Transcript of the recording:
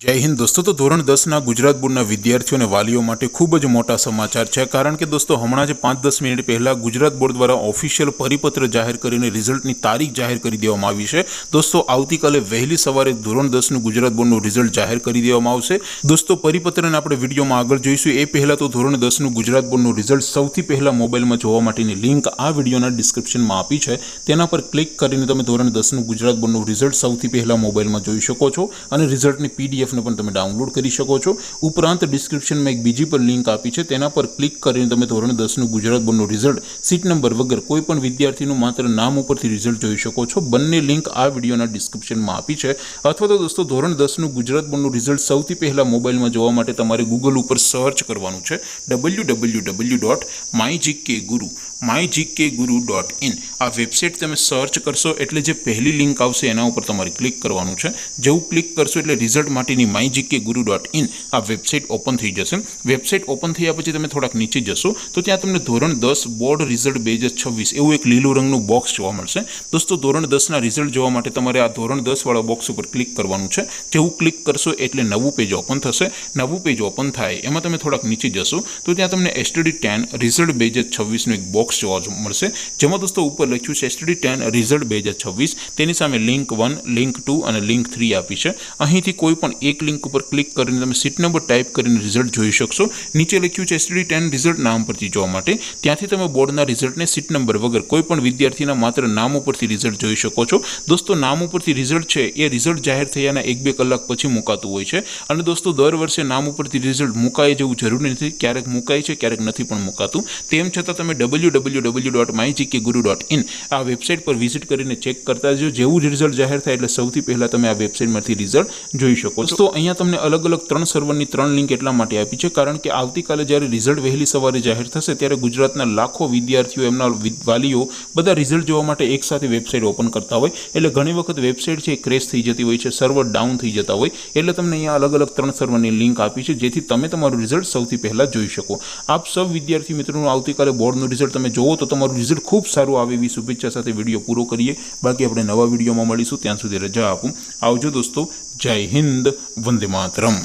जय हिंद दोस्तों। तो धोरण 10 गुजरात बोर्डना विद्यार्थीओं और वालीओ माटे खूब ज मोटा समाचार है, कारण के दोस्तों हमणां ज 5-10 मिनिट पहला गुजरात बोर्ड द्वारा ऑफिशियल परिपत्र जाहिर करीने रिजल्टनी तारीख जाहिर करी देवामां आवी छे। दोस्तों आवतीकाले वहेली सवारे धोरण 10 गुजरात बोर्डनुं रिजल्ट जाहिर करी देवामां आवशे। दोस्तों परिपत्रने आपणे विडियोमां आगळ जोईशुं। ए पहेला तो धोरण 10 गुजरात बोर्डनुं रिजल्ट सौथी पहेला मोबाइलमां जोवा माटेनी लिंक आ विडियोना डिस्क्रिप्शनमां आपी छे, तेना पर क्लिक करीने तमे धोरण 10 गुजरात बोर्डनुं रिजल्ट सौथी पहेला मोबाइलमां जोई शको छो अने रिजल्टनी पीडीएफ ने पण तमे डाउनलॉड करी शको छो। उपरांत डिस्क्रिप्शन में एक बीजी पर लिंक आपी छे, तेना पर क्लिक करीने तमे धोरण 10 गुजरात बोर्डनो रिजल्ट सीट नंबर वगर कोईपण विद्यार्थीनुं मात्र नाम उपरथी रिजल्ट जोई शको छो। बंने लिंक आ विडियोना डिस्क्रिप्शन में आपी छे। अथवा तो दोस्तों धोरण 10 गुजरात बोर्डनो रिजल्ट सौथी पहेला मोबाइल में जोवा माटे तमारे गूगल पर सर्च करवानुं छे www.mygkguru.in। आ वेबसाइट तमे सर्च करशो एटले जे पहली लिंक आवशे एना उपर तमारे क्लिक करवानुं छे। जेवुं क्लिक करशो एटले रिजल्ट माटेनी mygkguru.in आ वेबसाइट ओपन थई जशे। वेबसाइट ओपन थया पछी तमे थोड़ाक नीचे जशो तो त्यां तमने धोरण 10 बोर्ड रिजल्ट 2026 एवुं एक लीलू रंगनुं बॉक्स जोवा मळशे। दोस्तों धोरण 10 ना रिजल्ट जोवा माटे तमारे आ धोरण 10 वाळा बॉक्स उपर क्लिक करवानुं छे। जेवुं क्लिक करशो एटले नवुं पेज ओपन थशे। नवुं पेज ओपन थाय एमां तमे थोड़ाक नीचे जशो तो त्यां तमने STD 10 रिजल्ट 2026 नुं एक बॉक्स जोवा मळशे, जेमां दोस्तों उपर लख्युं छे STD 10 रिजल्ट 2026। तेनी सामे लिंक 1, लिंक 2 अने लिंक 3 आपी छे। અહીંથી કોઈ પણ એક લિંક ઉપર ક્લિક કરીને તમે સીટ નંબર ટાઈપ કરીને રિઝલ્ટ જોઈ શકશો। નીચે લખ્યું છે STD 10 રિઝલ્ટ નામ પરથી જોવા માટે, ત્યાંથી તમે બોર્ડના રિઝલ્ટને સીટ નંબર વગર કોઈ પણ વિદ્યાર્થીના માત્ર નામ ઉપરથી રિઝલ્ટ જોઈ શકો છો। દોસ્તો નામ ઉપરથી રિઝલ્ટ છે એ રિઝલ્ટ જાહેર થયાના 1-2 કલાક પછી મુકાતું હોય છે અને દોસ્તો દર વર્ષે નામ ઉપરથી રિઝલ્ટ મુકાય જેવું જરૂરી નથી, ક્યારેક મુકાય છે ક્યારેક નથી પણ મુકાતું। તેમ છતાં તમે www.mygkguru.in આ વેબસાઇટ પર વિઝિટ કરીને ચેક કરતા જો। જેવું રિઝલ્ટ જાહેર થાય એટલે સૌથી પહેલા તમે આ વેબસાઇટમાંથી रिजल्ट જોઈ શકો છો। તો અહીંયા તમને અલગ અલગ 3 સર્વરની 3 લિંક એટલા માટે આપી છે કારણ કે આવતીકાલે જ્યારે રિઝલ્ટ વહેલી સવારે જાહેર થશે ત્યારે ગુજરાતના લાખો વિદ્યાર્થીઓ એમના વાલીઓ બધા રિઝલ્ટ જોવા માટે એકસાથે વેબસાઇટ ઓપન કરતા હોય એટલે ઘણી વખત વેબસાઇટ છે ક્રેશ થઈ જતી હોય છે, સર્વર ડાઉન થઈ જતા હોય એટલે તમને અહીંયા અલગ અલગ 3 સર્વરની લિંક આપી છે જેથી તમે તમારું રિઝલ્ટ સૌથી પહેલા જોઈ શકો। આપ સૌ વિદ્યાર્થી મિત્રોનું આવતીકાલે બોર્ડનું રિઝલ્ટ તમે જોવો તો તમારું રિઝલ્ટ ખૂબ સારું આવે એવી શુભેચ્છા સાથે વિડીયો પૂરો કરીએ। બાકી આપણે નવા વિડીયોમાં મળીશું, ત્યાં સુધી રજા આપું। આવજો દોસ્તો। जय हिंद, वंदे मातरम।